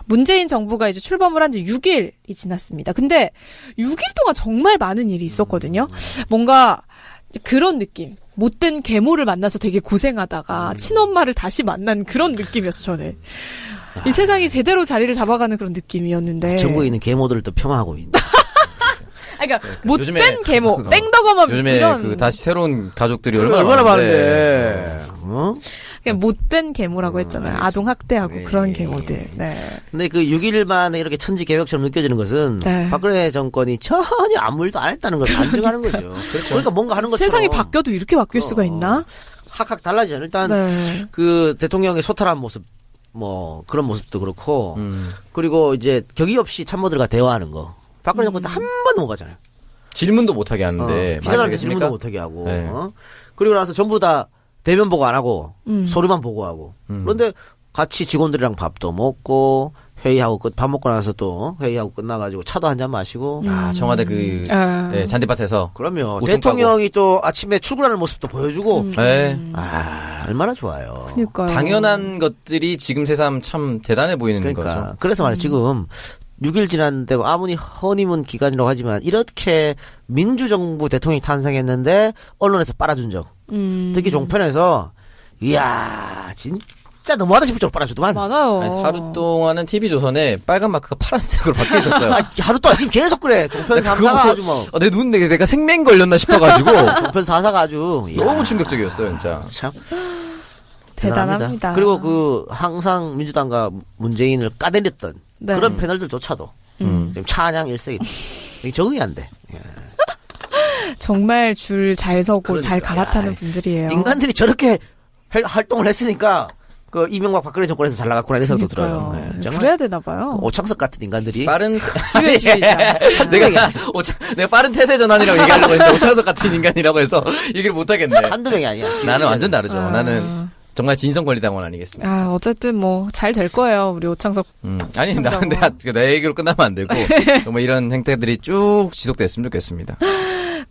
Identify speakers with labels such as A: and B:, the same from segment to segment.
A: 문재인 정부가 이제 출범을 한 지 6일이 지났습니다. 근데 6일 동안 정말 많은 일이 있었거든요. 뭔가 그런 느낌. 못된 계모를 만나서 되게 고생하다가 친엄마를 다시 만난 그런 느낌이었어, 저는. 이 세상이 제대로 자리를 잡아가는 그런 느낌이었는데.
B: 전국에 있는 계모들을 또 폄하하고 있는.
A: 그러니까 못된 계모, 뺑덕어멈
C: 요즘에
A: 이런.
C: 그 다시 새로운 가족들이
B: 얼마나 많은데.
A: 그냥 못된 계모라고 했잖아요. 아동 학대하고 그런 계모들. 네.
B: 근데 그 6일 만에 이렇게 천지 개벽처럼 느껴지는 것은
A: 네.
B: 박근혜 정권이 전혀 아무 일도 안 했다는 걸 반증하는 거죠. 그렇죠. 그러니까 뭔가 하는 것처럼.
A: 세상이 바뀌어도 이렇게 바뀔 수가 있나?
B: 확 달라지잖아요. 일단
A: 네.
B: 그 대통령의 소탈한 모습, 뭐 그런 모습도 그렇고, 그리고 이제 격의 없이 참모들과 대화하는 거. 박근혜 정권 때 한 번도 못 가잖아요.
C: 질문도 못하게 하는데.
B: 기자들한테 질문도 못하게 하고.
C: 네.
B: 그리고 나서 전부 다 대면 보고 안 하고 소리만 보고하고. 그런데 같이 직원들이랑 밥도 먹고 회의하고 밥 먹고 나서 또 회의하고 끝나가지고 차도 한 잔 마시고.
C: 아, 청와대 그 네, 잔디밭에서.
B: 그럼요. 대통령이 또 아침에 출근하는 모습도 보여주고.
C: 네.
B: 아, 얼마나 좋아요.
A: 그러니까요.
C: 당연한 것들이 지금 세상 참 대단해 보이는
B: 그러니까.
C: 거죠.
B: 그래서 말이야 지금 6일 지났는데 아무리 허니문 기간이라고 하지만 이렇게 민주정부 대통령이 탄생했는데 언론에서 빨아준 적. 특히 종편에서 이야 진짜 너무하다 싶을 정도로 빨아주더만.
A: 많아요.
C: 아니, 하루 동안은 TV조선에 빨간 마크가 파란색으로 바뀌어 있었어요.
B: 하루 동안 지금 계속 그래. 종편 3사가 아주 뭐.
C: 내 눈 내가 생맹 걸렸나 싶어가지고.
B: 종편 4사가 아주.
C: 너무 충격적이었어요, 진짜.
B: 참.
A: 대단합니다.
B: 그리고 그 항상 민주당과 문재인을 까내렸던
A: 네.
B: 그런 패널들조차도 지금 찬양 일색이 적응이 안 돼.
A: 정말 줄 잘 서고 잘
B: 그러니까.
A: 갈아타는 분들이에요.
B: 인간들이 저렇게 활동을 했으니까 그 이명박 박근혜 정권에서 잘 나갔구나 이런 생각도 들어요. 네, 정말
A: 그래야 되나 봐요.
B: 오창석 같은 인간들이
C: 빠른
A: 기회주의자.
C: 내가 빠른 태세 전환이라고 얘기하려고 했는데 오창석 같은 인간이라고 해서 얘기를 못 하겠네.
B: 한두 명이 아니야.
C: 나는 완전 다르죠. 나는 정말 진성권리당원 아니겠습니까?
A: 아, 어쨌든 뭐 잘 될 거예요. 우리 오창석.
C: 아니 내 얘기로 끝나면 안 되고 정말 이런 행태들이 쭉 지속됐으면 좋겠습니다.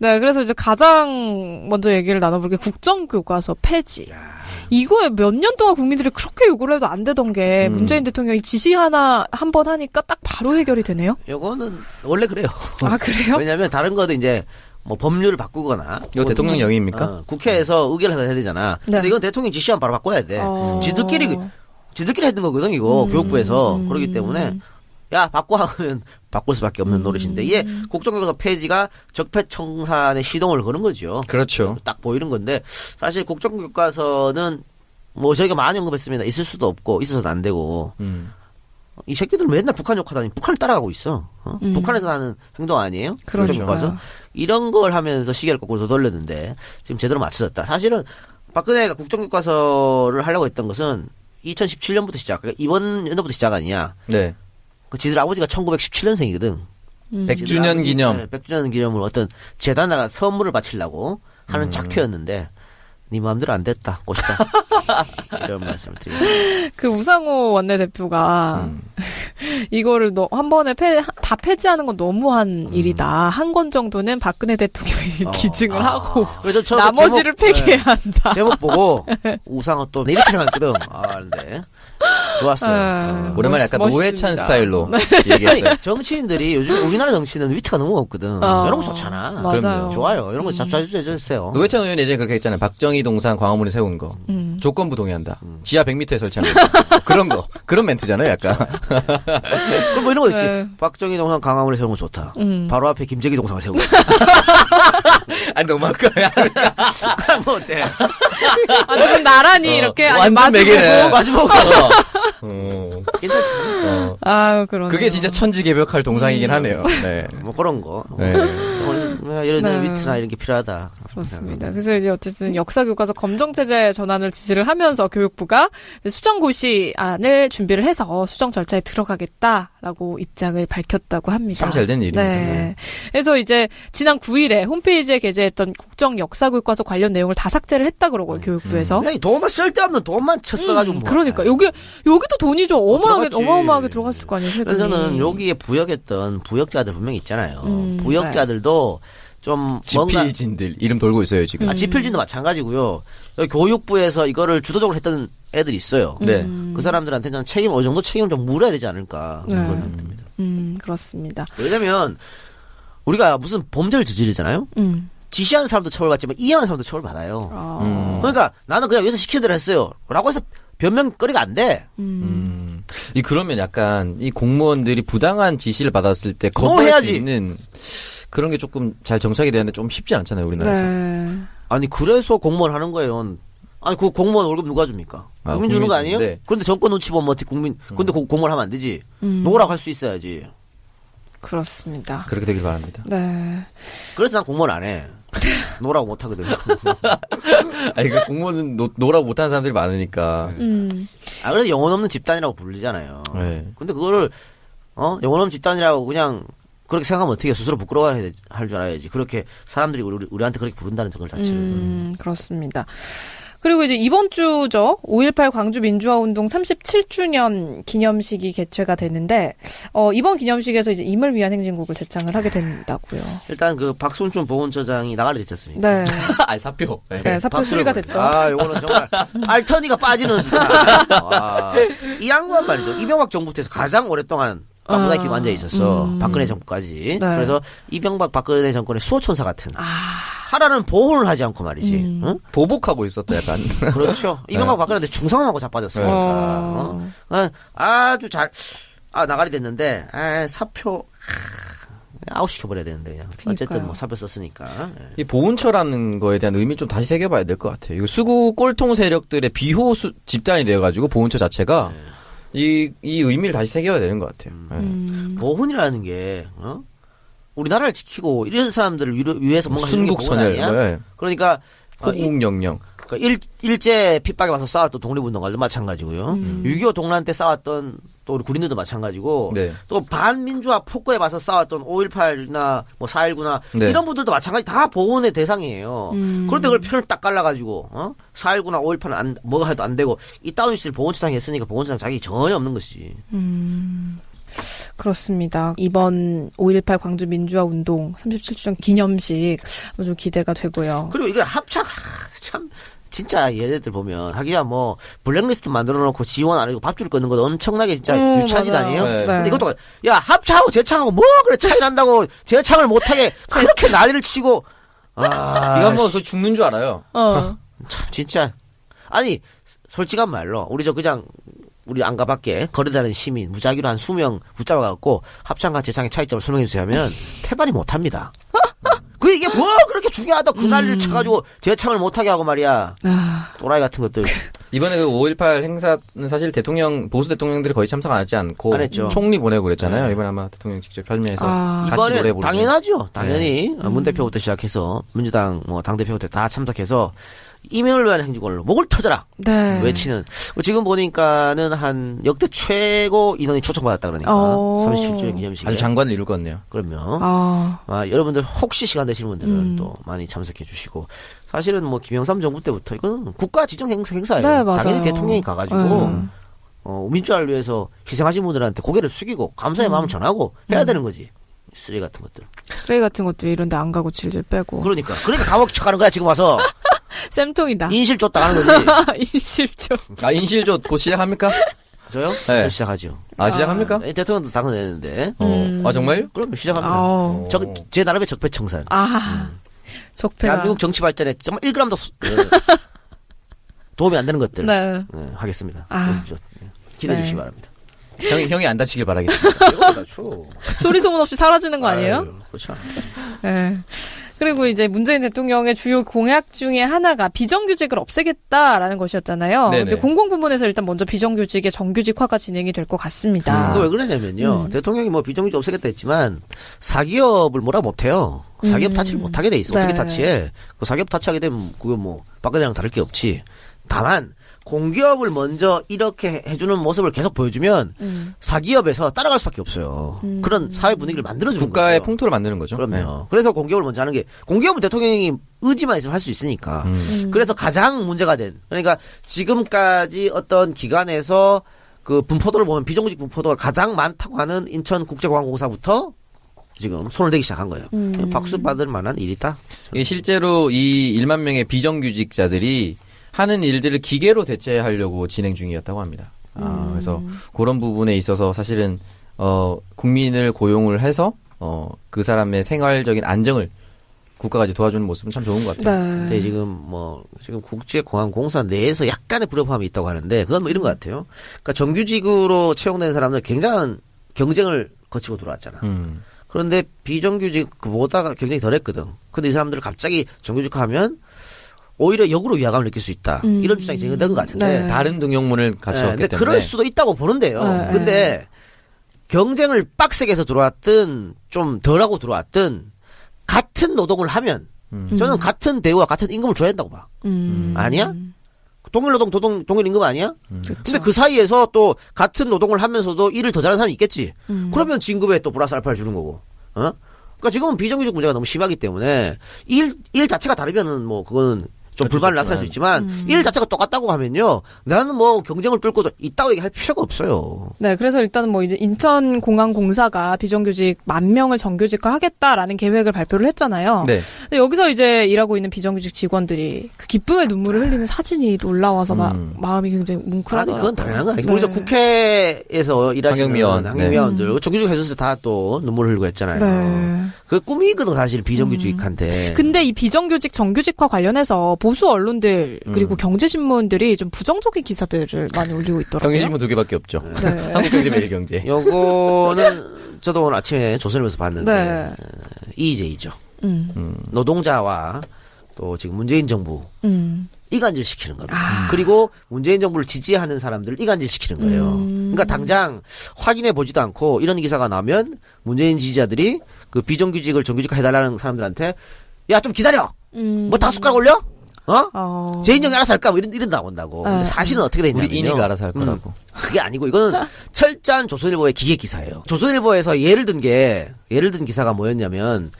A: 네, 그래서 이제 가장 먼저 얘기를 나눠볼 게 국정교과서 폐지. 이거에 몇 년 동안 국민들이 그렇게 요구를 해도 안 되던 게 문재인 대통령이 지시 하나 한 번 하니까 딱 바로 해결이 되네요.
B: 요거는 원래 그래요.
A: 아, 그래요?
B: 왜냐하면 다른 거는 이제 뭐 법률을 바꾸거나
C: 이거 대통령 영입니까?
B: 국회에서 의결을 해야 되잖아.
A: 네.
B: 근데 이건 대통령 지시하면 바로 바꿔야 돼. 지들끼리 했던 거거든 이거 교육부에서. 그렇기 때문에 야 바꿔 하면 바꿀 수밖에 없는 노릇인데 이게 국정교과서 폐지가 적폐청산의 시동을 거는 거죠.
C: 그렇죠.
B: 딱 보이는 건데 사실 국정교과서는 뭐 저희가 많이 언급했습니다. 있을 수도 없고 있어서도 안 되고 이 새끼들은 맨날 북한 욕하다니 북한을 따라가고 있어. 북한에서 하는 행동 아니에요?
A: 그렇죠.
B: 국정교과서 이런 걸 하면서 시계를 거꾸로 돌렸는데 지금 제대로 맞춰졌다. 사실은 박근혜가 국정교과서를 하려고 했던 것은 2017년부터 시작. 그러니까 이번 연도부터 시작 아니야.
C: 네.
B: 그 지들 아버지가 1917년생이거든.
C: 100주년 기념.
B: 100주년 기념으로 어떤 재단에다가 선물을 바치려고 하는 작태였는데 네 마음대로 안 됐다. 꽃이다. 이런 말씀을 드립니다.
A: 그 우상호 원내대표가 이거를 한 번에 다 폐지하는 건 너무한 일이다. 한 권 정도는 박근혜 대통령이 기증을 하고
B: 그래서 저
A: 나머지를
B: 제목,
A: 폐기해야 한다.
B: 제목 보고 우상호 또 이렇게 생각했거든. 아, 근데 좋았어요.
C: 오랜만에 약간
A: 멋있습니다.
C: 노회찬 스타일로 얘기했어요.
B: 정치인들이 요즘 우리나라 정치는 위트가 너무 없거든. 이런 거 좋잖아.
A: 맞아요.
C: 그럼요.
B: 좋아요. 이런 거 자주 해주세요.
C: 노회찬 의원이 예전에 그렇게 했잖아요. 박정희 동상 광화문에 세운 거. 조건부 동의한다. 지하 100m에 설치하는 거. 그런 거. 그런 멘트잖아요, 약간.
B: 그럼 뭐 이런 거 있지.
A: 네.
B: 박정희 동상 강화문에 세우는 거 좋다. 바로 앞에 김재기 동상을 세우고.
C: 아니, 너무한 거야.
B: 뭐 어때?
A: 아주 나란히 이렇게 아니,
C: 완전 매개네.
B: 마주보고. 괜찮지.
A: 아유, 그러네.
C: 그게 진짜 천지개벽할 동상이긴 하네요. 네.
B: 뭐 그런 거.
C: 네.
B: 이런
A: 네.
B: 위트나 이런 게 필요하다.
A: 그렇습니다. 그래서 이제 어쨌든 역사교과서 검정체제 전환을 지시를 하면서 교육부가 수정고시안을 준비를 해서 수정 절차에 들어가겠다라고 입장을 밝혔다고 합니다.
C: 참 잘 된 일입니다.
A: 네. 그래서 이제 지난 9일에 홈페이지에 게재했던 국정 역사교과서 관련 내용을 다 삭제를 했다 그러고요, 교육부에서.
B: 그냥 돈만 쓸데없는 돈만 쳤어가지고.
A: 그러니까 여기도 돈이 좀
B: 들어갔지.
A: 어마어마하게 들어갔을 거 아니에요, 세금이.
B: 그래서는 여기에 부역했던 부역자들 분명히 있잖아요. 부역자들도 좀 뭔가
C: 지필진들 이름 돌고 있어요, 지금.
B: 지필진도 마찬가지고요. 교육부에서 이거를 주도적으로 했던 애들이 있어요.
C: 네.
B: 그 사람들한테 는 책임 어느 정도 책임을 좀 물어야 되지 않을까 그런 생각이 듭니다.
A: 그렇습니다.
B: 왜냐면 우리가 무슨 범죄를 저지르잖아요. 지시하는 사람도 처벌받지만 이해하는 사람도 처벌받아요. 그러니까 나는 그냥 여기서 시키는 대로 했어요. 라고 해서 변명거리가 안 돼.
C: 그러면 약간 이 공무원들이 부당한 지시를 받았을 때
B: 그거
C: 거부할
B: 해야지.
C: 수 있는 그런 게 조금 잘 정착이 되는데 좀 쉽지 않잖아요, 우리나라에서.
A: 네.
B: 아니 그래서 공무원 하는 거예요. 아니 그 공무원 월급 누가 줍니까?
C: 아,
B: 국민 주는 거
C: 국민이
B: 아니에요?
C: 주는데.
B: 그런데 정권 눈치 보면 어떻게 근데 공무원 하면 안 되지. 노라고 할 수 있어야지.
A: 그렇습니다.
C: 그렇게 되길 바랍니다.
A: 네.
B: 그래서 난 공무원 안 해. 노라고 못 하거든요.
C: 아니, 그 공무원은 노라고 못하는 사람들이 많으니까.
B: 아 그래서 영혼 없는 집단이라고 부르잖아요.
C: 네.
B: 근데 그거를 영혼 없는 집단이라고 그냥 그렇게 생각하면 어떻게 스스로 부끄러워할 줄 알아야지. 그렇게 사람들이 우리한테 그렇게 부른다는 걸 자체를.
A: 그렇습니다. 그리고 이제 이번 주죠. 5.18 광주 민주화운동 37주년 기념식이 개최가 되는데, 이번 기념식에서 이제 임을 위한 행진곡을 제창을 하게 된다고요.
B: 일단 그 박순춘 보훈처장이 나가리 됐지 않습니까?
A: 네.
C: 아니, 사표. 네.
A: 네, 사표
B: 박수를
A: 수리가
B: 보내.
A: 됐죠.
B: 아, 요거는 정말 알터니가 빠지는 와. 이 양반 말이죠. 이명박 정부 때에서 가장 오랫동안 안보다 기관자에 있었어. 박근혜 정부까지.
A: 네.
B: 그래서 이명박 박근혜 정권의 수호천사 같은. 하라는 보호를 하지 않고 말이지. 응?
C: 보복하고 있었다, 약간.
B: 그렇죠. 이명박 박근혜한테 중상하고 자빠졌으니까. 아주 잘, 나가리 됐는데, 사표, 아웃시켜버려야 되는데, 그냥. 어쨌든 뭐 사표 썼으니까.
C: 이 보훈처라는 거에 대한 의미 좀 다시 새겨봐야 될 것 같아요. 이거 수구 꼴통 세력들의 비호 집단이 되어가지고 보훈처 자체가 이 의미를 다시 새겨야 되는 것 같아요.
B: 보훈이라는 게, 우리나라를 지키고 이런 사람들을 위해서 뭔가 하는 게 보훈
C: 순국선열,
B: 아니야?
C: 네.
B: 그러니까
C: 호국영령.
B: 그러니까 일제 핍박에 와서 싸웠던 독립운동가들도 마찬가지고요. 6.25 동란 때 싸웠던 또 우리 군인들도 마찬가지고
C: 네.
B: 또 반민주화 폭거에 와서 싸웠던 5.18나 뭐 4.19나
C: 네.
B: 이런 분들도 마찬가지 다 보훈의 대상이에요. 그런데 그걸 편을 딱 갈라가지고 4.19나 5.18은 뭐가 해도 안 되고 이 다운시를 보훈처장이 했으니까 보훈처장 자격이 전혀 없는 것이지.
A: 그렇습니다. 이번 5.18 광주 민주화 운동 37주년 기념식 좀 기대가 되고요.
B: 그리고 이게 합창 참 진짜 얘네들 보면 하기야 뭐 블랙리스트 만들어 놓고 지원 안 하고 밥줄 끊는 것도 엄청나게 진짜 유치한 짓
A: 맞아요.
B: 아니에요?
C: 네.
B: 근데 이것도 야 합창하고 재창하고 뭐 그래 차이 난다고 재창을 못하게 그렇게 난리를 치고
C: 이거 한번 그 죽는 줄 알아요.
B: 참 진짜 아니 솔직한 말로 우리 안 가밖에 거리다니는 시민 무작위로 한 20명 붙잡아갖고 합창과 재창의 차이점을 설명해 주세요 하면 태반이 못합니다. 그 이게 뭐 그렇게 중요하다 그 난리를 쳐가지고 재창을 못하게 하고 말이야. 또라이 같은 것들.
C: 이번에 그 5.18 행사는 사실 보수 대통령들이 거의 참석 안 하지 않고
B: 안 했죠.
C: 총리 보내고 그랬잖아요. 이번에 아마 대통령 직접 참여해서 같이 노래
B: 이번에
C: 부르고.
B: 당연하죠. 당연히 문 대표부터 시작해서 민주당 뭐 당 대표부터 다 참석해서 이명을 위한 행진곡으로 목을 터져라
A: 네.
B: 외치는. 지금 보니까는 한 역대 최고 인원이 초청받았다 그러니까 37주년 기념식에.
C: 아주 장관을 이룰 것 같네요.
B: 그럼요. 여러분들 혹시 시간 되시는 분들은 또 많이 참석해 주시고 사실은 뭐 김영삼 정부 때부터 이건 국가 지정 행사예요.
A: 네, 맞아요.
B: 당연히 대통령이 가가지고 민주화를 위해서 희생하신 분들한테 고개를 숙이고 감사의 마음을 전하고 해야 되는 거지. 쓰레기 같은 것들.
A: 쓰레기 같은 것들 이런데 안 가고 질질 빼고.
B: 그러니까 감옥 척하는 거야 지금 와서.
A: 쌤통이다.
B: 인실 줬다 가는 거지.
A: 인실조.
C: 인실조 곧 시작합니까?
B: 저요?
C: 네.
B: 저 시작하죠.
C: 시작합니까?
B: 대통령도 당선 내는데.
C: 정말요?
B: 그럼 시작합니다. 제 나름의 적폐청산.
A: 적폐가.
B: 대한민국 정치 발전에 정말 1g도 도움이 안 되는 것들 하겠습니다. 기대해 주시기 바랍니다.
C: 형이 안 다치길 바라겠습니다.
A: 소리 소문 없이 사라지는 거 아니에요?
B: 그렇죠.
A: 네. 그리고 이제 문재인 대통령의 주요 공약 중에 하나가 비정규직을 없애겠다라는 것이었잖아요.
C: 네네.
A: 근데 공공부문에서 일단 먼저 비정규직의 정규직화가 진행이 될 것 같습니다.
B: 그거 왜 그러냐면요. 대통령이 뭐 비정규직 없애겠다 했지만 사기업을 뭐라 못해요. 사기업 타치를 못하게 돼 있어. 어떻게 타치해? 그 사기업 타치하게 되면 그거 뭐 박근혜랑 다를 게 없지. 다만 공기업을 먼저 이렇게 해주는 모습을 계속 보여주면 사기업에서 따라갈 수밖에 없어요. 그런 사회 분위기를 만들어주는
C: 국가의
B: 거예요.
C: 풍토를 만드는 거죠.
B: 그럼요.
C: 네.
B: 그래서 공기업을 먼저 하는 게 공기업은 대통령이 의지만 있으면 할 수 있으니까. 그래서 가장 문제가 된 그러니까 지금까지 어떤 기관에서 그 분포도를 보면 비정규직 분포도가 가장 많다고 하는 인천국제공항공사부터 지금 손을 대기 시작한 거예요. 박수 받을 만한 일이다.
C: 이게 실제로 이 1만 명의 비정규직자들이 하는 일들을 기계로 대체하려고 진행 중이었다고 합니다. 그래서 그런 부분에 있어서 사실은 국민을 고용을 해서 그 사람의 생활적인 안정을 국가가 이제 도와주는 모습은 참 좋은 것 같아요.
A: 네.
B: 근데 지금 국제공항공사 내에서 약간의 불협화음이 있다고 하는데 그건 뭐 이런 것 같아요. 그러니까 정규직으로 채용된 사람들 굉장한 경쟁을 거치고 들어왔잖아. 그런데 비정규직 그보다 경쟁이 덜했거든. 근데 이 사람들을 갑자기 정규직화하면 오히려 역으로 위화감을 느낄 수 있다. 이런 주장이 제기된 것 같은데.
A: 네.
C: 다른 등용문을 갖추었기
B: 근데
C: 때문에.
B: 그럴 수도 있다고 보는데요.
A: 네.
B: 근데 경쟁을 빡세게 해서 들어왔든 좀 덜하고 들어왔든 같은 노동을 하면 저는 같은 대우와 같은 임금을 줘야 된다고 봐. 아니야? 동일 노동, 동일 임금 아니야? 근데 그 사이에서 또 같은 노동을 하면서도 일을 더 잘하는 사람이 있겠지. 그러면 진급에 또 플러스 알파를 주는 거고. 그러니까 지금은 비정규직 문제가 너무 심하기 때문에 일 자체가 다르면은 뭐 그거는 좀 불만을 나타낼 수 있지만 일 자체가 똑같다고 하면요. 나는 뭐 경쟁을 뚫고도 있다고 얘기할 필요가 없어요.
A: 네, 그래서 일단은 뭐 이제 인천공항공사가 비정규직 10,000명을 정규직화 하겠다라는 계획을 발표를 했잖아요.
C: 네.
A: 근데 여기서 이제 일하고 있는 비정규직 직원들이 그 기쁨의 눈물을 흘리는 사진이 또 올라와서 마음이 굉장히
B: 아니
A: 뭉클하더라고요.
B: 그건 당연한 거 아니에요.
A: 네.
B: 우리 저 국회에서 일하시는
C: 환경위원들,
B: 정규직 해줬을 때 다 또 눈물 흘리고 했잖아요.
A: 네.
B: 그 꿈이거든 사실 비정규직한테.
A: 근데 이 비정규직 정규직화 관련해서 보수 언론들 그리고 경제신문들이 좀 부정적인 기사들을 많이 올리고 있더라고요.
C: 경제신문 2개밖에 없죠.
A: 네.
C: 한국경제, 매일경제.
B: 요거는 저도 오늘 아침에 조선일보에서 봤는데
A: 네.
B: EJ죠. 노동자와 또 지금 문재인 정부 이간질 시키는 겁니다. 그리고 문재인 정부를 지지하는 사람들을 이간질 시키는 거예요. 그러니까 당장 확인해 보지도 않고 이런 기사가 나면 문재인 지지자들이 그 비정규직을 정규직화 해달라는 사람들한테 야 좀 기다려. 뭐 다 숟가락 올려? 재인정이 알아서 할까? 뭐 이런 나온다고. 근데 사실은 어떻게 돼
C: 우리
B: 있냐면요.
C: 인이가 알아서 할 거라고.
B: 그게 아니고 이거는 철저한 조선일보의 기계 기사예요. 조선일보에서 예를 든 기사가 뭐였냐면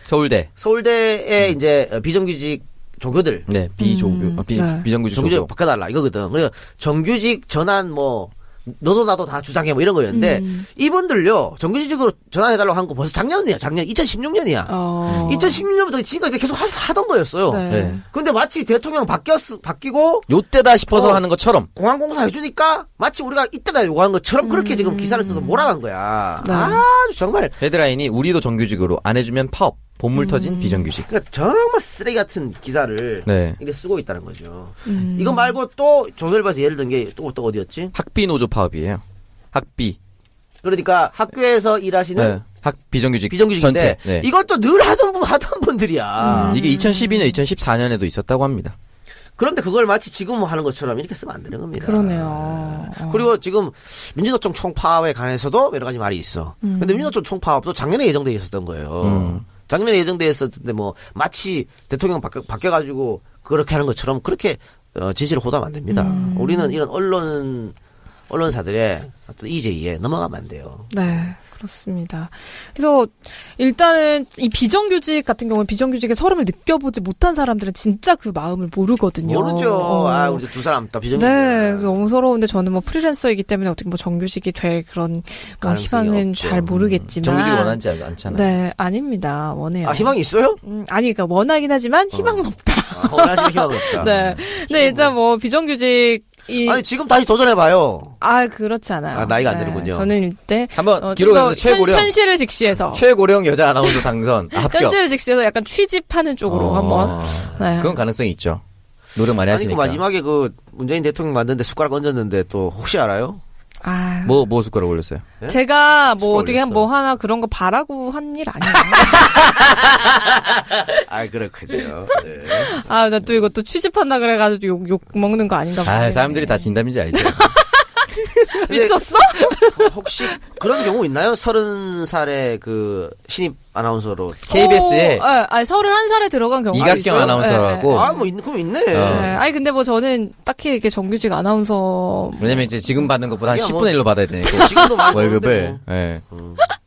B: 서울대에 이제 비정규직 조교들
C: 네, 비정규직
B: 정규직
C: 조교.
B: 바꿔달라 이거거든. 그래서 정규직 전환 뭐 너도 나도 다 주장해 뭐 이런 거였는데 이분들요 정규직으로 전환해달라고 한 거 벌써 작년 2016년이야. 2016년부터 지금까지 계속 하던 거였어요.
A: 네.
B: 근데 마치 대통령 바뀌고
C: 요때다 싶어서 하는 것처럼.
B: 공항공사 해주니까 마치 우리가 이때다 요구한 것처럼 그렇게 지금 기사를 써서 몰아간 거야.
A: 네.
B: 아주 정말
C: 헤드라인이 우리도 정규직으로 안 해주면 파업. 본물 터진 비정규직.
B: 그러니까 정말 쓰레기 같은 기사를
C: 네.
B: 이게 쓰고 있다는 거죠. 이거 말고 또 조선일보에서 예를 든 게 또 어디였지?
C: 학비 노조 파업이에요. 학비.
B: 그러니까 학교에서 일하시는
C: 네. 비정규직
B: 비정규직인데
C: 전체. 네.
B: 이것도 늘 하던 분들이야.
C: 이게 2012년, 2014년에도 있었다고 합니다.
B: 그런데 그걸 마치 지금 하는 것처럼 이렇게 쓰면 안 되는 겁니다.
A: 그러네요.
B: 그리고 지금 민주노총 총파업에 관해서도 여러 가지 말이 있어. 근데 민주노총 총파업도 작년에 예정돼 있었던 거예요. 작년에 예정돼 있었는데 뭐 마치 대통령 바뀌어가지고 그렇게 하는 것처럼 그렇게 진실을 호도하면 안 됩니다. 우리는 이런 언론사들의 어떤 EJ에 넘어가면 안 돼요.
A: 네. 그렇습니다. 그래서 일단은 이 비정규직 같은 경우는 비정규직의 서름을 느껴보지 못한 사람들은 진짜 그 마음을 모르거든요.
B: 모르죠. 우리 두 사람 다 비정규직.
A: 네, 너무 서러운데 저는 뭐 프리랜서이기 때문에 어떻게 뭐 정규직이 될 그런 뭐 희망은
B: 없죠.
A: 잘 모르겠지만.
C: 정규직 원하지 않잖아요.
A: 네, 아닙니다. 원해요.
B: 희망이 있어요?
A: 아니, 그러니까 원하긴 하지만 희망은 없다.
B: 원하시면 희망은 없다.
A: 네. 근데 일단 뭐 비정규직
B: 아니 지금 다시 도전해봐요.
A: 그렇지 않아요.
B: 나이가 안 되는군요.
A: 저는 이때
C: 한번 기록에서 최고령
A: 현실을 직시해서
C: 최고령 여자 아나운서 당선 합격.
A: 현실을 직시해서 약간 취집하는 쪽으로 한번. 네.
C: 그건 가능성이 있죠. 노력 많이
B: 아니
C: 하시니까.
B: 그 마지막에 그 문재인 대통령 만드는데 숟가락 얹었는데 또 혹시 알아요?
C: 뭐 숟가락 올렸어요?
B: 네?
A: 제가 뭐
B: 숟가락
A: 어떻게
B: 올렸어.
A: 뭐 하나 그런 거 바라고 한 일 아니에요.
B: 그렇군요. 네.
A: 나 또 이거 또 취집한다 그래가지고 욕 먹는 거 아닌가 봐.
C: 사람들이 다 진담인지 알죠.
A: 미쳤어?
B: 혹시 그런 경우 있나요? 30살의 그 신입 아나운서로.
C: KBS에
A: 31살에 들어간 경우가
C: 이각경
A: 있어요.
C: 아나운서라고.
B: 그럼 있네.
A: 아니 근데 뭐 저는 딱히 이렇게 정규직 아나운서
C: 왜냐면 이제 지금 받는 것보다 한
B: 아니야,
C: 10분의 1로 받아야 되니까.
B: 지금도 많이
C: 월급을.
B: 벌는데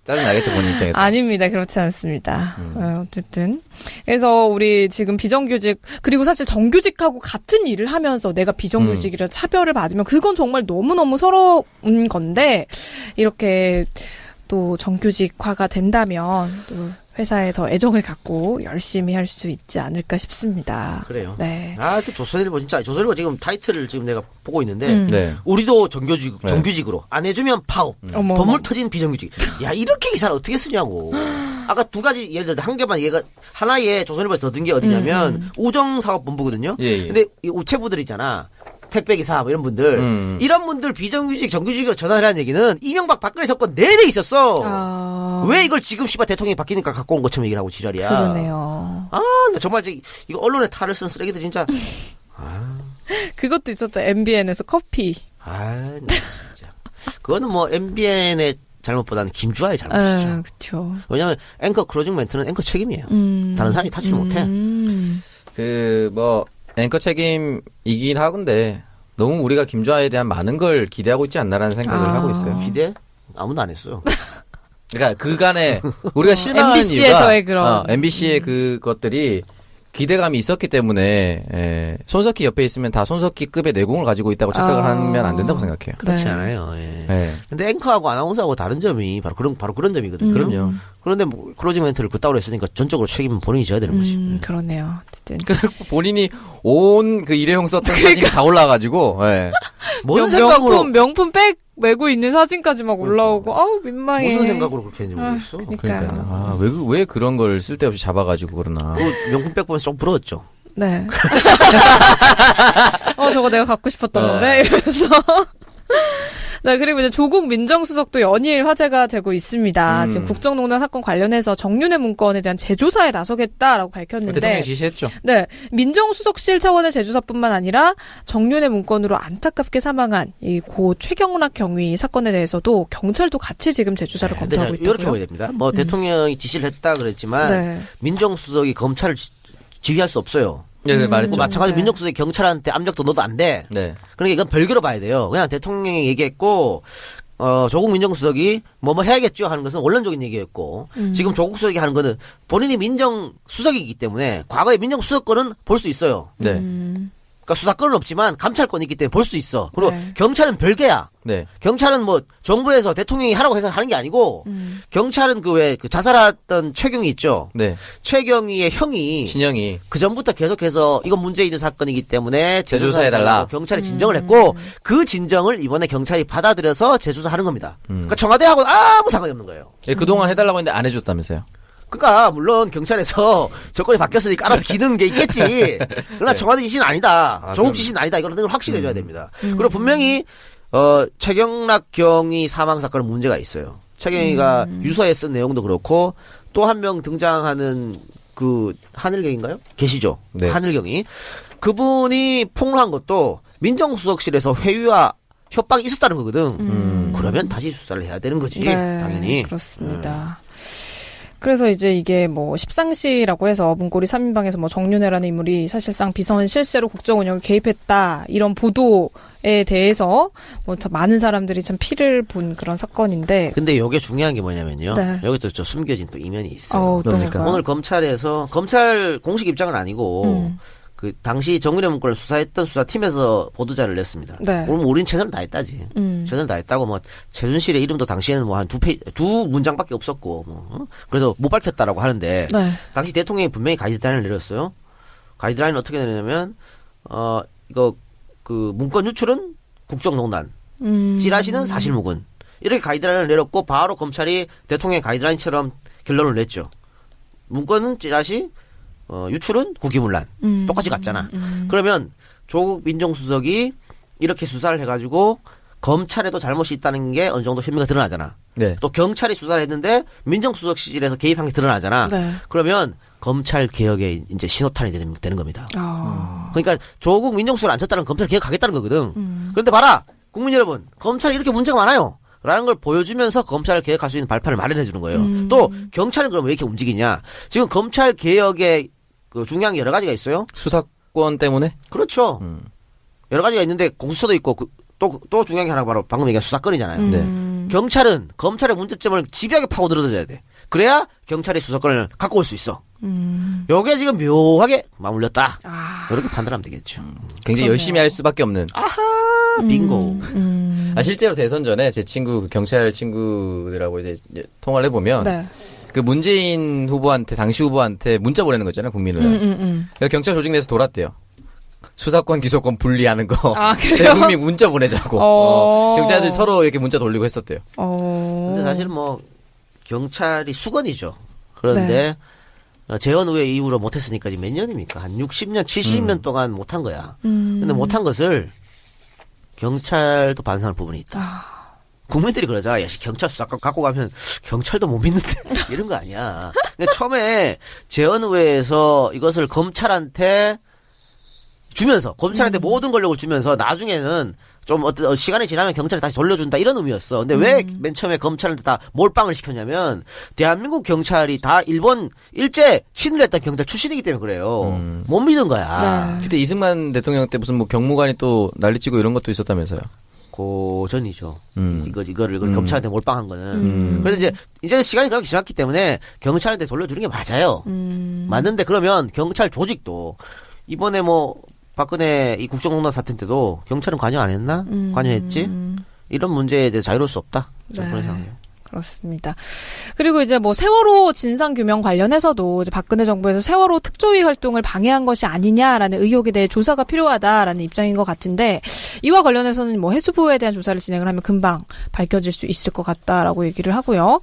C: 짜증 나겠죠, 본인 입장에서.
A: 아닙니다. 그렇지 않습니다. 어쨌든. 그래서 우리 지금 비정규직, 그리고 사실 정규직하고 같은 일을 하면서 내가 비정규직이라 차별을 받으면 그건 정말 너무너무 서러운 건데, 이렇게 또 정규직화가 된다면 또 회사에 더 애정을 갖고 열심히 할 수 있지 않을까 싶습니다.
B: 그래요.
A: 네.
B: 또 조선일보 진짜 조선일보 지금 타이틀을 지금 내가 보고 있는데
C: 네.
B: 우리도 정규직으로 안 해주면 파업.
A: 어머.
B: 법물 터진 비정규직. 야 이렇게 기사를 어떻게 쓰냐고. 아까 두 가지 예를 들어 한 개만 얘가 하나에 조선일보에서 얻은 게 어디냐면 우정사업본부거든요.
C: 예.
B: 근데 이 우체부들 있잖아. 택배기사 뭐 이런 분들 이런 분들 비정규직 정규직으로 전환하라는 얘기는 이명박 박근혜 정권 내내 있었어. 왜 이걸 지금 씨발 대통령이 바뀌니까 갖고 온 것처럼 얘기를 하고 지랄이야.
A: 그러네요.
B: 나 정말 이거 언론에 탈을 쓴 쓰레기들 진짜.
A: 그것도 있었다. MBN에서 커피.
B: 나 진짜. 그거는 뭐 MBN의 잘못보다는 김주아의 잘못이죠.
A: 그렇죠.
B: 왜냐하면 앵커 클로징 멘트는 앵커 책임이에요. 다른 사람이 타치를 못해.
C: 앵커 책임이긴 하건데 너무 우리가 김주아에 대한 많은 걸 기대하고 있지 않나라는 생각을 하고 있어요.
B: 기대? 아무도 안 했어요.
C: 그러니까 그간에 우리가 실망하는
A: MBC에서의
C: 이유가
A: 그런
C: MBC의 그것들이 기대감이 있었기 때문에 손석희 옆에 있으면 다 손석희급의 내공을 가지고 있다고 착각을 하면 안 된다고 생각해요.
B: 그렇지
A: 네.
B: 않아요. 예.
C: 네.
B: 근데 앵커하고 아나운서하고 다른 점이 바로 그런 점이거든요.
C: 그럼요.
B: 그런데 뭐 클로징 멘트를 그따위로 했으니까 전적으로 책임은 본인이 져야 되는 거지.
A: 그러네요. 어쨌든.
C: 본인이 온 그 일회용 썼던 사진이 다 올라가지고
B: 뭔 생각으로
A: 명품 백 메고 있는 사진까지 막 올라오고 아우 민망해.
B: 무슨 생각으로 그렇게 했는지 모르겠어.
A: 그러니까요.
C: 왜 그런 걸 쓸데없이 잡아가지고 그러나.
B: 그 명품 백 보면서 좀 부러웠죠.
A: 네. 저거 내가 갖고 싶었던 건데 이러면서. 네, 그리고 이제 조국 민정수석도 연일 화제가 되고 있습니다. 지금 국정농단 사건 관련해서 정윤회 문건에 대한 재조사에 나서겠다라고 밝혔는데.
C: 대통령이 지시했죠.
A: 네, 민정수석실 차원의 재조사뿐만 아니라 정윤회 문건으로 안타깝게 사망한 이 고 최경락 경위 사건에 대해서도 경찰도 같이 지금 재조사를 검토하고 있다고요.
B: 이렇게 보야 됩니다. 뭐 대통령이 지시를 했다 그랬지만
A: 네.
B: 민정수석이 검찰을 지휘할 수 없어요.
C: 네, 말했죠.
B: 마찬가지로
A: 네.
B: 민정수석이 경찰한테 압력도 넣어도 안 돼.
C: 네.
B: 그러니까 이건 별개로 봐야 돼요. 그냥 대통령이 얘기했고 조국 민정수석이 뭐뭐 해야겠죠 하는 것은 원론적인 얘기였고 지금 조국 수석이 하는 거는 본인이 민정수석이기 때문에 과거에 민정수석권은 볼 수 있어요.
C: 네.
B: 그러니까 수사권은 없지만 감찰권이 있기 때문에 볼 수 있어. 그리고
A: 네.
B: 경찰은 별개야.
C: 네.
B: 경찰은 뭐 정부에서 대통령이 하라고 해서 하는 게 아니고 경찰은 그 자살했던 최경희 있죠.
C: 네.
B: 최경희의 형이
C: 신영이.
B: 그 전부터 계속해서 이건 문제 있는 사건이기 때문에
C: 재조사해달라.
B: 경찰이 진정을 했고 그 진정을 이번에 경찰이 받아들여서 재조사하는 겁니다. 그러니까 청와대하고는 아무 상관이 없는 거예요.
C: 그동안 해달라고 했는데 안 해줬다면서요.
B: 그러니까 물론 경찰에서 정권이 바뀌었으니까 알아서 기는 게 있겠지. 그러나 청와대 지시는 아니다. 조국 지시는 아니다. 이거는 확실해줘야 됩니다. 그리고 분명히 최경락 경위 사망 사건은 문제가 있어요. 최경희가 유서에 쓴 내용도 그렇고 또 한 명 등장하는 그 하늘경인가요? 계시죠?
C: 네.
B: 하늘경이 그분이 폭로한 것도 민정수석실에서 회유와 협박이 있었다는 거거든. 그러면 다시 수사를 해야 되는 거지.
A: 네,
B: 당연히.
A: 그렇습니다. 그래서 이제 이게 뭐 십상시라고 해서 문고리 3인방에서 뭐 정윤회라는 인물이 사실상 비선 실세로 국정 운영에 개입했다 이런 보도에 대해서 뭐 더 많은 사람들이 참 피를 본 그런 사건인데.
B: 근데 이게 중요한 게 뭐냐면요.
A: 네.
B: 여기 또 저 숨겨진 또 이면이 있어요.
A: 어떤
C: 그러니까.
A: 거요?
B: 오늘 검찰에서 검찰 공식 입장은 아니고 그 당시 정윤회 문건을 수사했던 수사팀에서 보도자를 냈습니다.
A: 네.
B: 오늘 우린 최선을 다했다지. 최선을 다했다고 뭐 최순실의 이름도 당시에는 뭐 한 두 문장밖에 없었고 뭐 그래서 못 밝혔다라고 하는데
A: 네.
B: 당시 대통령이 분명히 가이드라인을 내렸어요. 가이드라인은 어떻게 내냐면 이거 그 문건 유출은 국정농단, 찌라시는 사실무근 이렇게 가이드라인을 내렸고 바로 검찰이 대통령의 가이드라인처럼 결론을 냈죠. 문건은 찌라시, 유출은 국기문란. 똑같이 갔잖아. 그러면 조국 민정수석이 이렇게 수사를 해가지고 검찰에도 잘못이 있다는 게 어느 정도 혐의가 드러나잖아.
C: 네.
B: 또 경찰이 수사를 했는데 민정수석실에서 개입한 게 드러나잖아.
A: 네.
B: 그러면 검찰 개혁에 이제 신호탄이 되는 겁니다.
A: 아.
B: 그러니까 조국 민정수석을 안 쳤다는 검찰 개혁하겠다는 거거든. 그런데 봐라, 국민 여러분, 검찰이 이렇게 문제가 많아요. 라는 걸 보여주면서 검찰을 개혁할 수 있는 발판을 마련해 주는 거예요. 또 경찰은 그럼 왜 이렇게 움직이냐? 지금 검찰 개혁의 그 중요한 게 여러 가지가 있어요.
C: 수사권 때문에?
B: 그렇죠. 여러 가지가 있는데 공수처도 있고 또 중요한 게 하나 바로 방금 얘기한 수사권이잖아요.
C: 네.
B: 경찰은 검찰의 문제점을 집요하게 파고들어줘야 돼. 그래야 경찰이 수사권을 갖고 올 수 있어. 요게 지금 묘하게 맞물렸다.
A: 아.
B: 이렇게 판단하면 되겠죠.
C: 굉장히
A: 그러네요.
C: 열심히 할 수밖에 없는.
B: 빙고.
C: 실제로 대선 전에 제 친구, 그 경찰 친구들하고 이제 통화를 해보면,
A: 네.
C: 그 문재인 후보한테, 당시 후보한테 문자 보내는 거 있잖아요, 국민을. 그래서 경찰 조직 내에서 돌았대요. 수사권, 기소권 분리하는 거.
A: 아, 그래요?
C: 대국민 문자 보내자고. 경찰들 서로 이렇게 문자 돌리고 했었대요.
B: 근데 사실 뭐 경찰이 수건이죠. 그런데 재헌의회 이후로 못했으니까 지금 몇 년입니까? 한 60년, 70년 동안 못한 거야. 근데 못한 것을 경찰도 반성할 부분이 있다. 국민들이 그러잖아. 야, 경찰 수사권 갖고 가면 경찰도 못 믿는데 이런 거 아니야. 근데 처음에 재헌의회에서 이것을 검찰한테 주면서 검찰한테 모든 권력을 주면서 나중에는 좀 어떤 시간이 지나면 경찰이 다시 돌려준다 이런 의미였어. 근데 왜 맨 처음에 검찰한테 다 몰빵을 시켰냐면 대한민국 경찰이 다 일본 일제 친일했던 경찰 출신이기 때문에 그래요. 못 믿은 거야.
A: 네.
C: 그때 이승만 대통령 때 무슨 뭐 경무관이 또 난리치고 이런 것도 있었다면서요.
B: 고전이죠. 이거를 검찰한테 몰빵한 거는. 그래서 이제 시간이 그렇게 지났기 때문에 경찰한테 돌려주는 게 맞아요. 맞는데 그러면 경찰 조직도 이번에 뭐 박근혜 이 국정농단 사태 때도 경찰은 관여 안 했나? 관여했지? 이런 문제에 대해 자유로울 수 없다. 저는 그런 생각이에요.
A: 그렇습니다. 그리고 이제 뭐 세월호 진상규명 관련해서도 이제 박근혜 정부에서 세월호 특조위 활동을 방해한 것이 아니냐라는 의혹에 대해 조사가 필요하다라는 입장인 것 같은데 이와 관련해서는 뭐 해수부에 대한 조사를 진행을 하면 금방 밝혀질 수 있을 것 같다라고 얘기를 하고요.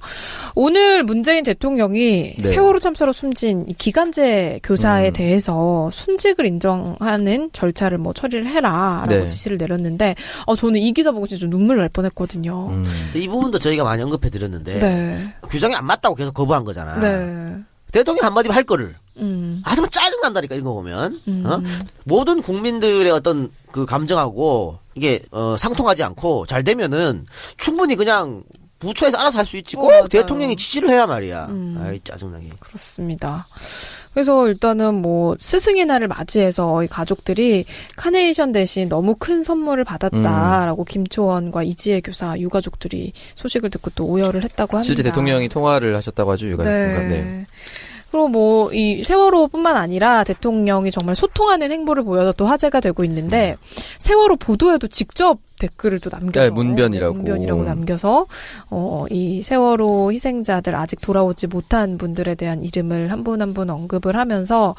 A: 오늘 문재인 대통령이
C: 네.
A: 세월호 참사로 숨진 이 기간제 교사에 대해서 순직을 인정하는 절차를 뭐 처리를 해라라고
C: 네.
A: 지시를 내렸는데 저는 이 기사 보고 진짜 좀 눈물 날 뻔했거든요.
B: 이 부분도 저희가 많이 언급해 드렸는데
A: 네.
B: 규정이 안 맞다고 계속 거부한 거잖아.
A: 네.
B: 대통령 한마디 할 거를
A: 음.
B: 아주 짜증 난다니까 이런 거 보면 모든 국민들의 어떤 그 감정하고 이게 상통하지 않고 잘 되면은 충분히 그냥 부처에서 알아서 할 수 있지. 꼭
A: 맞아요.
B: 대통령이 지시를 해야 말이야. 아이 짜증나게.
A: 그렇습니다. 그래서 일단은 뭐 스승의 날을 맞이해서 이 가족들이 카네이션 대신 너무 큰 선물을 받았다라고 김초원과 이지혜 교사 유가족들이 소식을 듣고 또 오열을 했다고 합니다.
C: 실제 대통령이 통화를 하셨다고 하죠, 유가족과.
A: 네. 그리고 뭐 이 세월호뿐만 아니라 대통령이 정말 소통하는 행보를 보여서 또 화제가 되고 있는데 세월호 보도에도 직접 댓글을 또 남겨서
C: 네, 문변이라고
A: 남겨서 이 세월호 희생자들 아직 돌아오지 못한 분들에 대한 이름을 한 분 한 분 언급을 하면서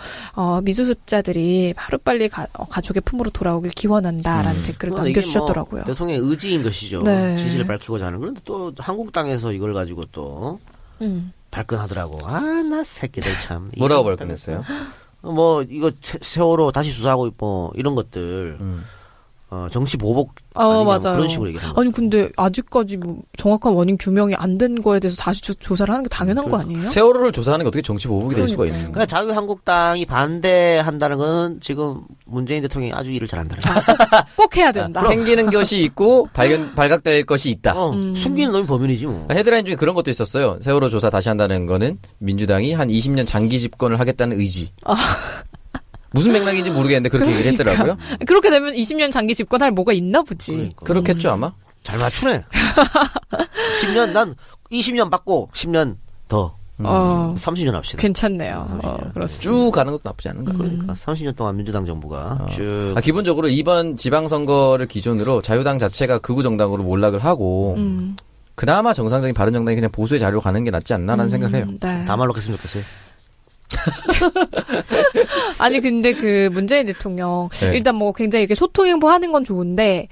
A: 미수습자들이 하루빨리 가족의 품으로 돌아오길 기원한다라는 댓글을 남겨주셨더라고요.
B: 뭐 대통령의 의지인 것이죠.
A: 네.
B: 지지를 밝히고자 하는. 그런데 또 한국 땅에서 이걸 가지고 또 발끈하더라고. 나 새끼들 참.
C: 뭐라고 발끈했어요?
B: 뭐 이거 세월호 다시 수사하고 뭐 이런 것들 정치 보복 아니냐
A: 맞아요.
B: 그런 식으로 얘기하는
A: 아니 근데 아직까지 뭐 정확한 원인 규명이 안 된 거에 대해서 다시 조사를 하는 게 당연한 거 아니에요?
C: 세월호를 조사하는 게 어떻게 정치 보복이 될 수가 있는
B: 그러니까 자유한국당이 반대한다는 건 지금 문재인 대통령이 아주 일을 잘한다는 거야.
A: 꼭 해야 된다.
C: 생기는 것이 있고 발각될 것이 있다.
B: 숨기는 놈이 범인이지 뭐.
C: 헤드라인 중에 그런 것도 있었어요. 세월호 조사 다시 한다는 거는 민주당이 한 20년 장기 집권을 하겠다는 의지. 무슨 맥락인지 모르겠는데 그렇게 얘기를 했더라고요.
A: 그렇게 되면 20년 장기 집권할 뭐가 있나 보지.
C: 그렇겠죠 아마.
B: 잘 맞추네. 10년 난 20년 받고 10년 더 30년 합시다.
A: 괜찮네요. 그렇습니다.
C: 쭉 가는 것도 나쁘지 않은 것 같아요.
B: 그러니까 30년 동안 민주당 정부가 쭉
C: 기본적으로 이번 지방선거를 기준으로 자유당 자체가 극우 정당으로 몰락을 하고 그나마 정상적인 바른정당이 그냥 보수의 자리로 가는 게 낫지 않나라는 생각을 해요.
A: 네.
B: 다 말로 했으면 좋겠어요.
A: 아니 근데 그 문재인 대통령
C: 네.
A: 일단 뭐 굉장히 이렇게 소통 행보하는 건 좋은데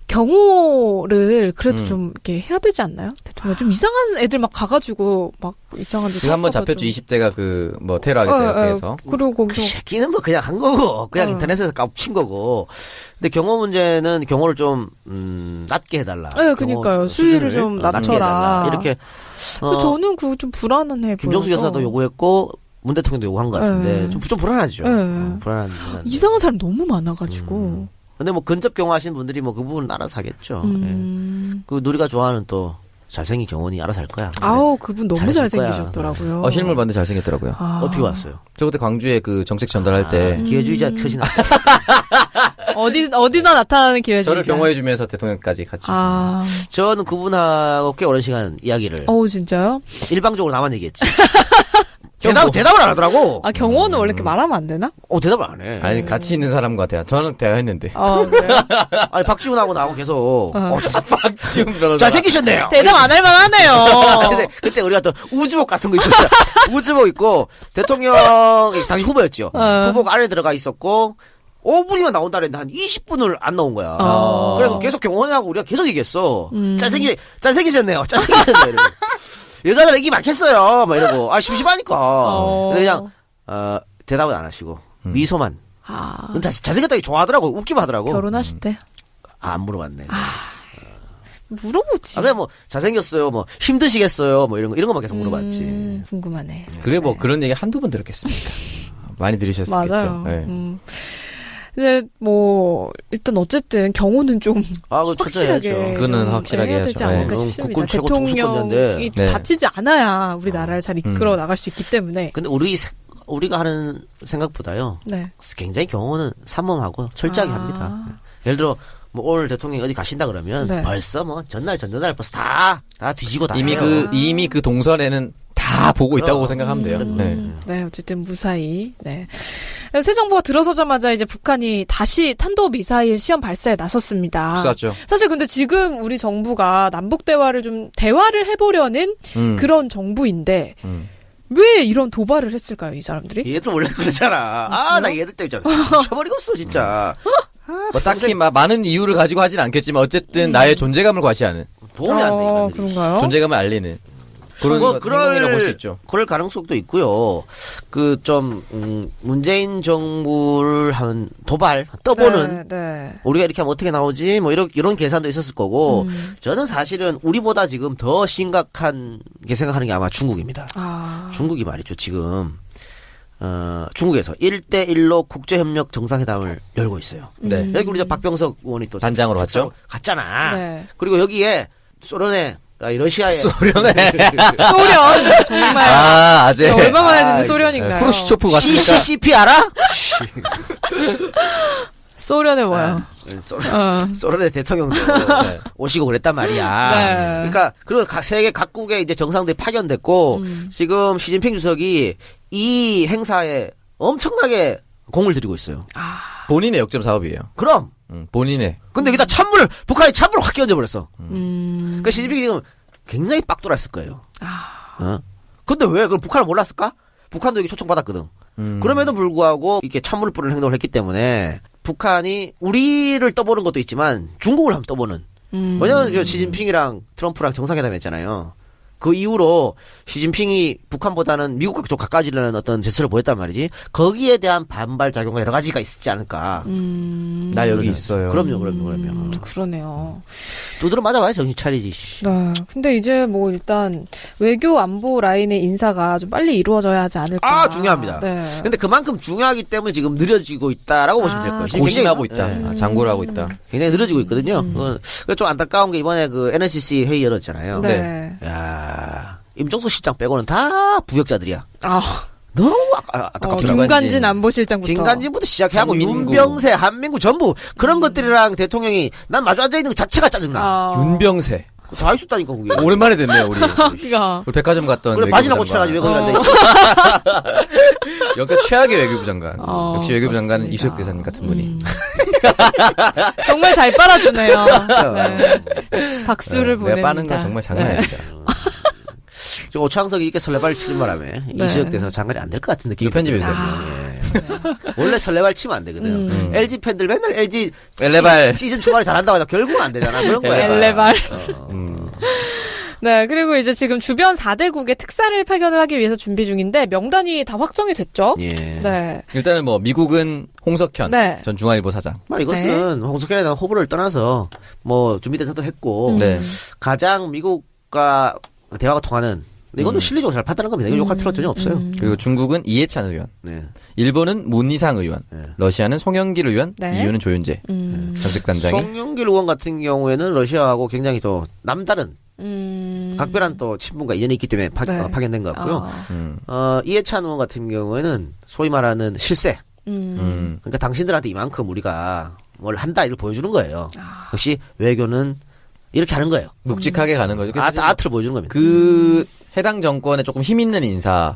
A: 경호를 그래도 좀 이렇게 해야 되지 않나요? 대통령 좀 이상한 애들 막 가가지고 막 이상한 데
C: 그 한 번 잡혔죠. 20대가 그 뭐 테러하겠다 이렇게 해서.
A: 그리고
B: 그
A: 거기서
B: 새끼는 뭐 그냥 한 거고 그냥 인터넷에서 깝친 거고. 근데 경호 문제는 경호를 좀 낮게 해달라.
A: 네, 그러니까요. 수위를 좀
B: 낮게
A: 낮춰라.
B: 해달라. 이렇게
A: 저는 그거 좀 불안해
B: 김정수
A: 보여서.
B: 여사도 요구했고 문 대통령도 요구한 것 같은데 좀 불안하죠. 불안한.
A: 이상한 사람 너무 많아가지고.
B: 근데 뭐 근접 경호하시는 분들이 뭐 그 부분은 알아서 하겠죠. 예. 그 누리가 좋아하는 또 잘생긴 경호원이 알아서 할 거야.
A: 아우 그분 너무
B: 잘해줄 거야.
A: 잘생기셨더라고요.
C: 실물 봤는데 잘생겼더라고요.
B: 어떻게 봤어요?
C: 저 그때 광주에 그 정책 전달할 때
B: 기회주의자 처신.
A: 어디나 나타나는 기회죠.
C: 저를 경호해주면서 대통령까지 같이.
B: 저는 그분하고 꽤 오랜 시간 이야기를
A: 진짜요?
B: 일방적으로 나만 얘기했지. 대답을 안 하더라고.
A: 아, 경호는 원래 이렇게 말하면 안 되나?
B: 대답을 안 해.
C: 아니 같이 있는 사람과 저는 대화했는데.
A: 그래요?
B: 아니, 박지훈하고 나하고 계속,
C: 박지훈 변호사.
B: 잘생기셨네요.
A: 대답 안 할 만하네요.
B: 근데 그때 우리가 또 우주복 같은 거 입고 있었잖아. 우주복 입고 대통령 당시 후보였죠. 후보가 안에 들어가 있었고 5분이면 나온다 그랬는데 한 20분을 안 나온 거야. 그래서 계속 경호하고 우리가 계속 얘기했어. 잘생기셨네요. 잘생기셨네요. 이러고. 여자들 얘기 많겠어요. 막 이러고 심심하니까. 근데 그냥 대답은 안 하시고 미소만. 근데 잘생겼다기 좋아하더라고. 웃기만 하더라고.
A: 결혼하실 때?
B: 안 물어봤네.
A: 물어보지.
B: 그냥 뭐 잘생겼어요. 뭐 힘드시겠어요. 뭐 이런 것만 계속 물어봤지.
A: 궁금하네.
C: 그게 뭐 그런 얘기 한두 번 들었겠습니까? 많이 들으셨겠죠.
A: 맞아요.
C: 네.
A: 이제 뭐 일단 어쨌든 경호는 좀 확실하게
C: 그거는
A: 좀
C: 확실하게
A: 해야 되지
C: 해야죠.
A: 않을까
B: 네.
A: 싶습니다.
B: 국군 최고
A: 대통령이
B: 통수권자인데.
C: 네.
A: 다치지 않아야 우리나라를 잘 이끌어 나갈 수 있기 때문에.
B: 근데 우리가 하는 생각보다요.
A: 네.
B: 굉장히 경호는 삼엄하고 철저하게 합니다. 예를 들어 뭐 오늘 대통령이 어디 가신다 그러면
A: 네. 벌써
B: 뭐 전날 벌써 다 뒤지고 다
C: 이미
B: 해요.
C: 이미 그 동선에는 다 보고 있다고 생각하면 돼요.
A: 네, 어쨌든 무사히. 네. 새 정부가 들어서자마자 이제 북한이 다시 탄도미사일 시험 발사에 나섰습니다.
C: 쐈죠.
A: 사실 근데 지금 우리 정부가 남북 대화를 해보려는 그런 정부인데 왜 이런 도발을 했을까요, 이 사람들이?
B: 얘들 원래 그러잖아. 나 얘들 때문에 쳐버리겠어 진짜.
C: 뭐 딱히 많은 이유를 가지고 하진 않겠지만 어쨌든 나의 존재감을 과시하는
B: 도움이 안 돼, 인간들이.
A: 그런가요?
C: 존재감을 알리는 그런 행동이라고 볼 수 있죠.
B: 그럴 가능성도 있고요. 문재인 정부를 한 도발, 떠보는.
A: 네.
B: 우리가 이렇게 하면 어떻게 나오지? 뭐 이런 계산도 있었을 거고. 저는 사실은 우리보다 지금 더 심각한 게 생각하는 게 아마 중국입니다. 중국이 말이죠, 지금. 중국에서 1대1로 국제협력 정상회담을 열고 있어요.
C: 네.
B: 여기 우리 박병석 의원이 또
C: 단장으로 갔죠?
B: 갔잖아.
A: 네.
B: 그리고 여기에 러시아의
C: 소련에
A: 소련 정말
C: 아재
A: 얼마만에 듣는 소련인가요?
C: 프루시초프 같으니까
B: CCCP 알아?
A: 소련의 뭐요?
B: 소련의 대통령도 오시고 그랬단 말이야.
A: 네.
B: 그러니까 그리고 세계 각국의 이제 정상들이 파견됐고 지금 시진핑 주석이 이 행사에 엄청나게 공을 들이고 있어요.
C: 본인의 역점 사업이에요.
B: 그럼
C: 본인의.
B: 근데 여기다 북한이 찬물을 확 끼얹어버렸어. 그러니까 시진핑이 지금 굉장히 빡돌았을 거예요. 근데 왜 그걸 북한을 몰랐을까? 북한도 여기 초청받았거든. 그럼에도 불구하고 이렇게 찬물을 뿌리는 행동을 했기 때문에 북한이 우리를 떠보는 것도 있지만 중국을 한번 떠보는. 왜냐면 저 시진핑이랑 트럼프랑 정상회담 했잖아요. 그 이후로 시진핑이 북한보다는 미국과 좀 가까워지려는 어떤 제스처를 보였단 말이지. 거기에 대한 반발 작용과 여러 가지가 있지 않을까.
C: 나 여기 있어요.
B: 그럼요.
A: 그러네요.
B: 두드러 맞아봐야 정신 차리지.
A: 네. 근데 이제 뭐 일단 외교 안보 라인의 인사가 좀 빨리 이루어져야 하지 않을까.
B: 중요합니다.
A: 네.
B: 근데 그만큼 중요하기 때문에 지금 느려지고 있다라고 보시면 될 거예요.
C: 고심하고 있다. 장고를 하고 있다.
B: 굉장히 느려지고 있거든요. 좀 안타까운 게 이번에 그 NSC 회의 열었잖아요.
A: 네.
B: 야, 임종석 실장 빼고는 다 부역자들이야. 너무 안타깝더라고요.
A: 김관진 안보실장부터.
B: 김관진부터 시작해하고
C: 한민구.
B: 윤병세, 한민구 전부 그런 것들이랑 대통령이 난 마주 앉아 있는 것 자체가 짜증나.
C: 윤병세.
B: 다 있었다니까 그게.
C: 오랜만에 됐네요, 우리.
A: 그러니까.
C: 우리 백화점 갔던.
B: 그래 바지나 고쳐가지고 왜 거기 앉아 있어?
C: 역대 최악의 외교부 장관. 역시 외교부
A: 맞습니다.
C: 장관은 이수혁 대사님 같은 분이.
A: 정말 잘 빨아주네요. 네. 박수를 보냅니다.
C: 내가 빠는 건 정말 장난이 아니다.
B: 지금 오창석이 이렇게 설레발 치는 바람에 이수혁 대사 장관이 안 될 것 같은 느낌이.
C: 이거 편집해주세요.
B: 원래 설레발 치면 안 되거든. LG 팬들 맨날 LG
C: 엘레발.
B: 시즌 초반에 잘한다고 해서 결국은 안 되잖아. 그런 거야.
A: 엘레발. 네, 그리고 이제 지금 주변 4대국의 특사를 파견을 하기 위해서 준비 중인데 명단이 다 확정이 됐죠?
B: 예.
A: 네.
C: 일단은 뭐 미국은 홍석현
A: 네.
C: 전 중앙일보 사장.
B: 이것은 홍석현에 대한 호불호를 떠나서 뭐 준비대사도 했고
C: 네.
B: 가장 미국과 대화가 통하는 이건 실리적으로 잘 판단한 겁니다. 이거 욕할 필요 전혀 없어요.
C: 그리고 중국은 이해찬 의원.
B: 네.
C: 일본은 문희상 의원.
B: 네.
C: 러시아는 송영길 의원.
A: 네.
C: 이유는 조윤재. 정책단장이.
B: 송영길 의원 같은 경우에는 러시아하고 굉장히 또 남다른 각별한 또 친분과 인연이 있기 때문에
A: 네.
B: 파견된 것 같고요. 이해찬 의원 같은 경우에는 소위 말하는 실세. 그러니까 당신들한테 이만큼 우리가 뭘 한다 이걸 보여주는 거예요. 역시 외교는 이렇게 하는 거예요.
C: 묵직하게 가는 거죠.
B: 아트를 보여주는 겁니다.
C: 그 해당 정권에 조금 힘 있는 인사를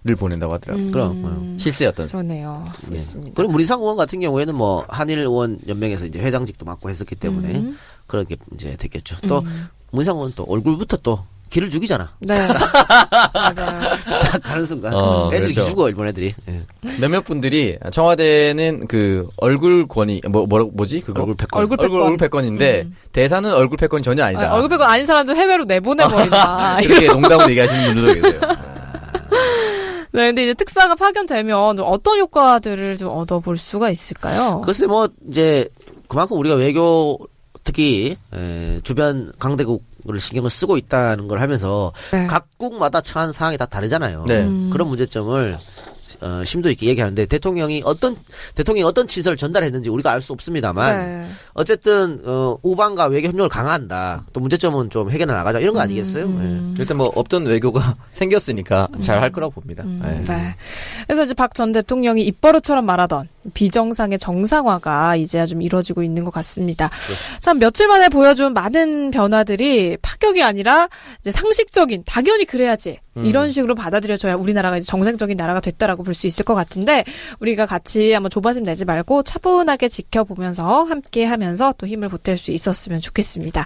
C: 보낸다고 하더라고요.
B: 그럼.
C: 실세였던.
A: 그러네요.
B: 예.
A: 그렇습니다.
B: 그럼 문희상 의원 같은 경우에는 뭐 한일 의원 연맹에서 이제 회장직도 맡고 했었기 때문에 그렇게 이제 됐겠죠. 또 문희상 의원 또 얼굴부터 또 기를 죽이잖아.
A: 네. 맞아요.
B: 딱 가는 순간 애들이
C: 그렇죠.
B: 죽어 일본 애들이. 예.
C: 몇몇 분들이 청와대는 그 얼굴 권위 뭐지 그거
B: 얼굴 패권.
A: 얼굴 패권.
C: 인데 대사는 얼굴 패권이 전혀 아니다.
A: 얼굴 패권 아닌 사람들 해외로 내보내버린다.
C: 이렇게 농담으로 얘기하시는 분들도 계세요.
A: 네, 근데 이제 특사가 파견되면 어떤 효과들을 좀 얻어볼 수가 있을까요?
B: 글쎄 뭐 이제 그만큼 우리가 외교 특히 주변 강대국을 신경을 쓰고 있다는 걸 하면서
A: 네.
B: 각국마다 처한 사항이 다 다르잖아요.
C: 네.
B: 그런 문제점을 심도 있게 얘기하는데 대통령이 어떤 치서를 전달했는지 우리가 알 수 없습니다만
A: 네.
B: 어쨌든 우방과 외교 협력을 강화한다. 또 문제점은 좀 해결해 나가자 이런 거 아니겠어요? 예.
C: 일단 뭐 없던 외교가 생겼으니까 잘 할 거라고 봅니다. 네.
A: 네. 그래서 이제 박 전 대통령이 입버릇처럼 말하던 비정상의 정상화가 이제야 좀 이루어지고 있는 것 같습니다. 참 며칠 만에 보여준 많은 변화들이 파격이 아니라 이제 상식적인 당연히 그래야지 이런 식으로 받아들여져야 우리나라가 이제 정상적인 나라가 됐다라고 볼 수 있을 것 같은데 우리가 같이 한번 조바심 내지 말고 차분하게 지켜보면서 함께 하면서 또 힘을 보탤 수 있었으면 좋겠습니다.